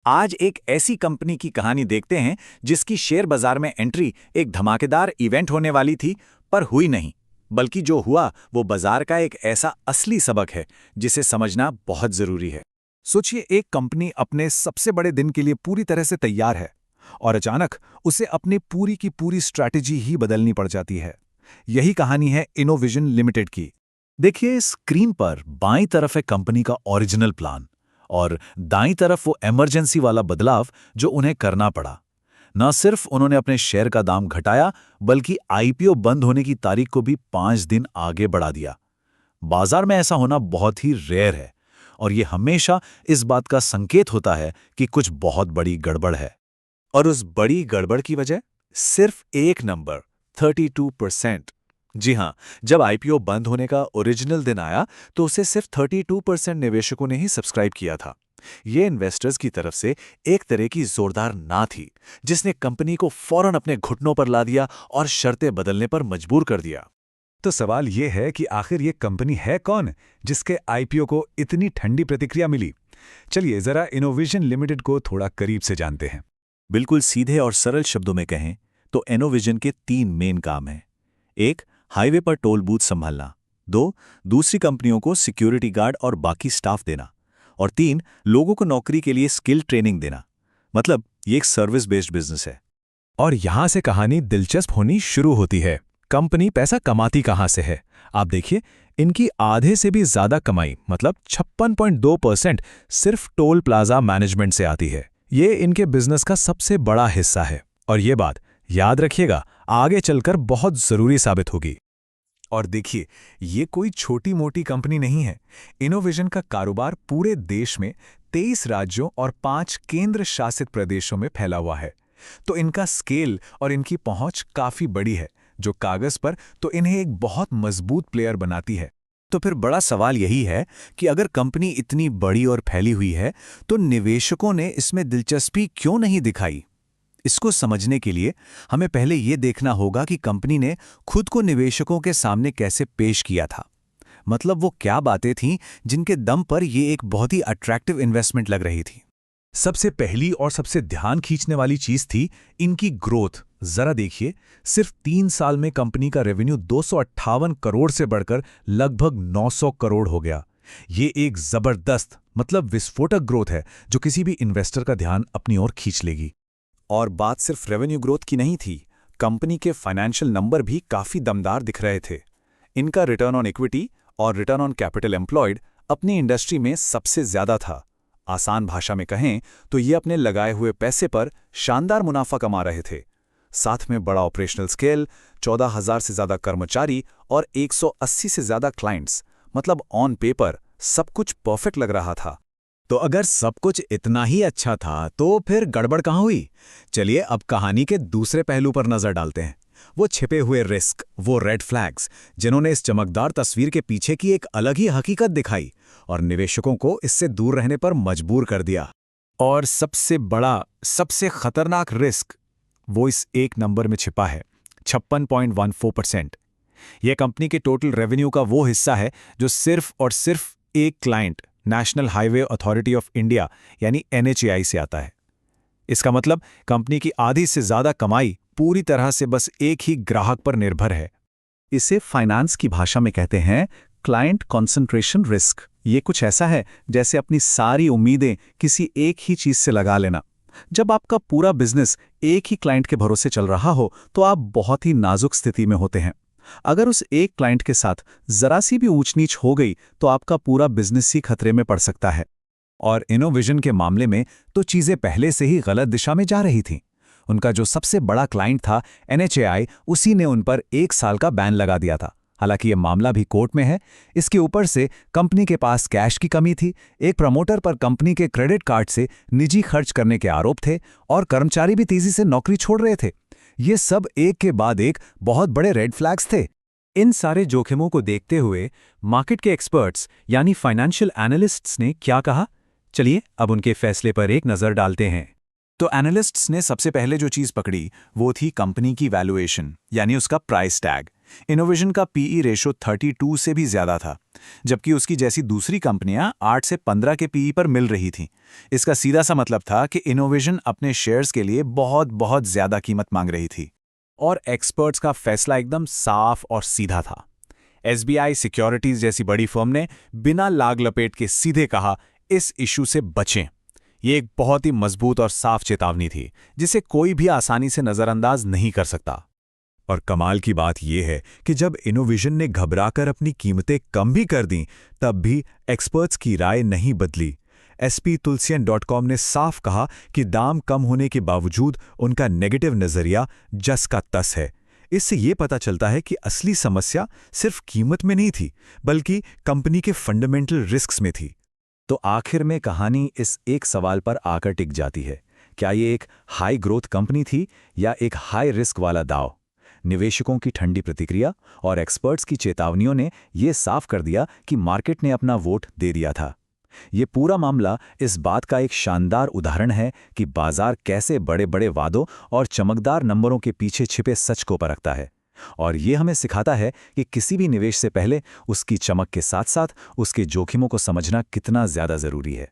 आज एक ऐसी कंपनी की कहानी देखते हैं जिसकी शेयर बाजार में एंट्री एक धमाकेदार इवेंट होने वाली थी, पर हुई नहीं। बल्कि जो हुआ वो बाजार का एक ऐसा असली सबक है जिसे समझना बहुत जरूरी है। सोचिए, एक कंपनी अपने सबसे बड़े दिन के लिए पूरी तरह से तैयार है और अचानक उसे अपनी पूरी की पूरी स्ट्रैटेजी ही बदलनी पड़ जाती है। यही कहानी है इनोविजन लिमिटेड की। देखिए, स्क्रीन पर बाईं तरफ है कंपनी का ओरिजिनल प्लान और दाईं तरफ वो इमरजेंसी वाला बदलाव जो उन्हें करना पड़ा। न सिर्फ उन्होंने अपने शेयर का दाम घटाया, बल्कि आईपीओ बंद होने की तारीख को भी 5 दिन आगे बढ़ा दिया। बाजार में ऐसा होना बहुत ही रेयर है और ये हमेशा इस बात का संकेत होता है कि कुछ बहुत बड़ी गड़बड़ है। और उस बड़ी गड़बड़ की वजह सिर्फ एक नंबर, 32%। जी हां, जब आईपीओ बंद होने का ओरिजिनल दिन आया तो उसे सिर्फ 32% निवेशकों ने ही सब्सक्राइब किया था। ये इन्वेस्टर्स की तरफ से एक तरह की जोरदार ना थी, जिसने कंपनी को फौरन अपने घुटनों पर ला दिया और शर्तें बदलने पर मजबूर कर दिया। तो सवाल ये है कि आखिर ये कंपनी है कौन जिसके आईपीओ को इतनी ठंडी प्रतिक्रिया मिली? चलिए जरा इनोविजन लिमिटेड को थोड़ा करीब से जानते हैं। बिल्कुल सीधे और सरल शब्दों में कहें तो इनोविजन के 3 मेन काम हैं। 1. हाईवे पर टोल बूथ संभालना। 2. दूसरी कंपनियों को सिक्योरिटी गार्ड और बाकी स्टाफ देना। और 3. लोगों को नौकरी के लिए स्किल ट्रेनिंग देना। मतलब ये एक सर्विस बेस्ड बिजनेस है। और यहां से कहानी दिलचस्प होनी शुरू होती है। कंपनी पैसा कमाती कहां से है? आप देखिए, इनकी आधे से भी ज्यादा कमाई मतलब 56.2% सिर्फ टोल प्लाजा मैनेजमेंट से आती है। ये इनके बिजनेस का सबसे बड़ा हिस्सा है और ये बात याद रखिएगा, आगे चलकर बहुत जरूरी साबित होगी। और देखिए, ये कोई छोटी मोटी कंपनी नहीं है। इनोविजन का कारोबार पूरे देश में 23 राज्यों और 5 केंद्र शासित प्रदेशों में फैला हुआ है। तो इनका स्केल और इनकी पहुंच काफी बड़ी है, जो कागज पर तो इन्हें एक बहुत मजबूत प्लेयर बनाती है। तो फिर बड़ा सवाल यही है कि अगर कंपनी इतनी बड़ी और फैली हुई है तो निवेशकों ने इसमें दिलचस्पी क्यों नहीं दिखाई? इसको समझने के लिए हमें पहले ये देखना होगा कि कंपनी ने खुद को निवेशकों के सामने कैसे पेश किया था। मतलब वो क्या बातें थीं जिनके दम पर ये एक बहुत ही अट्रैक्टिव इन्वेस्टमेंट लग रही थी। सबसे पहली और सबसे ध्यान खींचने वाली चीज थी इनकी ग्रोथ। जरा देखिए, सिर्फ 3 साल में कंपनी का रेवेन्यू 258 करोड़ से बढ़कर लगभग 900 करोड़ हो गया। ये एक जबरदस्त मतलब विस्फोटक ग्रोथ है जो किसी भी इन्वेस्टर का ध्यान अपनी ओर खींच लेगी। और बात सिर्फ रेवेन्यू ग्रोथ की नहीं थी, कंपनी के फाइनेंशियल नंबर भी काफी दमदार दिख रहे थे। इनका रिटर्न ऑन इक्विटी और रिटर्न ऑन कैपिटल एम्प्लॉयड अपनी इंडस्ट्री में सबसे ज्यादा था। आसान भाषा में कहें तो ये अपने लगाए हुए पैसे पर शानदार मुनाफा कमा रहे थे। साथ में बड़ा ऑपरेशनल स्केल, 14,000 से ज्यादा कर्मचारी और 180 से ज्यादा क्लाइंट्स, मतलब ऑन पेपर सब कुछ परफेक्ट लग रहा था। तो अगर सब कुछ इतना ही अच्छा था तो फिर गड़बड़ कहाँ हुई? चलिए अब कहानी के दूसरे पहलू पर नजर डालते हैं। वो छिपे हुए रिस्क, वो रेड फ्लैग्स जिन्होंने इस चमकदार तस्वीर के पीछे की एक अलग ही हकीकत दिखाई और निवेशकों को इससे दूर रहने पर मजबूर कर दिया। और सबसे बड़ा, सबसे खतरनाक रिस्क वो इस एक नंबर में छिपा है, 56.14%। यह कंपनी के टोटल रेवेन्यू का वो हिस्सा है जो सिर्फ और सिर्फ एक client, national highway authority of India यानी NHAI से आता है। इसका मतलब कंपनी की आधी से ज्यादा कमाई पूरी तरह से बस एक ही ग्राहक पर निर्भर है। इसे फाइनेंस की भाषा में कहते हैं क्लाइंट कॉन्सेंट्रेशन रिस्क। ये कुछ ऐसा है जैसे अपनी सारी उम्मीदें किसी एक ही चीज से लगा लेना। जब आपका पूरा बिजनेस एक ही क्लाइंट के भरोसे चल रहा हो तो आप बहुत ही नाजुक स्थिति में होते हैं। अगर उस एक क्लाइंट के साथ जरा सी भी ऊंच नीच हो गई तो आपका पूरा बिजनेस ही खतरे में पड़ सकता है। और इनोविजन के मामले में तो चीजें पहले से ही गलत दिशा में जा रही थीं। उनका जो सबसे बड़ा क्लाइंट था NHAI, उसी ने उन पर 1 साल का बैन लगा दिया था। हालांकि ये मामला भी कोर्ट में है। इसके ऊपर से कंपनी के पास कैश की कमी थी, एक प्रमोटर पर कंपनी के क्रेडिट कार्ड से निजी खर्च करने के आरोप थे और कर्मचारी भी तेजी से नौकरी छोड़ रहे थे। ये सब एक के बाद एक बहुत बड़े रेड फ्लैग्स थे। इन सारे जोखिमों को देखते हुए मार्केट के एक्सपर्ट्स यानी फाइनेंशियल एनालिस्ट्स ने क्या कहा? चलिए अब उनके फैसले पर एक नजर डालते हैं। तो एनालिस्ट्स ने सबसे पहले जो चीज़ पकड़ी वो थी कंपनी की वैल्यूएशन, यानी उसका प्राइस टैग। इनोवेशन का पीई रेशो 32 से भी ज़्यादा था, जबकि उसकी जैसी दूसरी कंपनियां 8 से 15 के पीई पर मिल रही थीं। इसका सीधा सा मतलब था कि इनोवेशन अपने शेयर्स के लिए बहुत बहुत ज़्यादा कीमत मांग रही थी। और एक्सपर्ट्स का फैसला एकदम साफ और सीधा था। एसबीआई सिक्योरिटीज जैसी बड़ी फर्म ने बिना लाग लपेट के सीधे कहा, इस इशू से बचें। ये एक बहुत ही मजबूत और साफ चेतावनी थी, जिसे कोई भी आसानी से नजरअंदाज नहीं कर सकता। और कमाल की बात यह है कि जब इनोवेशन ने घबराकर अपनी कीमतें कम भी कर दीं, तब भी एक्सपर्ट्स की राय नहीं बदली। sptulsian.com ने साफ कहा कि दाम कम होने के बावजूद उनका नेगेटिव नजरिया जस का तस है। इससे ये पता चलता है कि असली समस्या सिर्फ कीमत में नहीं थी, बल्कि कंपनी के फंडामेंटल रिस्क्स में थी। तो आखिर में कहानी इस एक सवाल पर आकर टिक जाती है, क्या ये एक हाई ग्रोथ कंपनी थी या एक हाई रिस्क वाला दांव? निवेशकों की ठंडी प्रतिक्रिया और एक्सपर्ट्स की चेतावनियों ने यह साफ कर दिया कि मार्केट ने अपना वोट दे दिया था। ये पूरा मामला इस बात का एक शानदार उदाहरण है कि बाजार कैसे बड़े बड़े वादों और चमकदार नंबरों के पीछे छिपे सच को परखता है। और ये हमें सिखाता है कि किसी भी निवेश से पहले उसकी चमक के साथ साथ उसके जोखिमों को समझना कितना ज्यादा जरूरी है।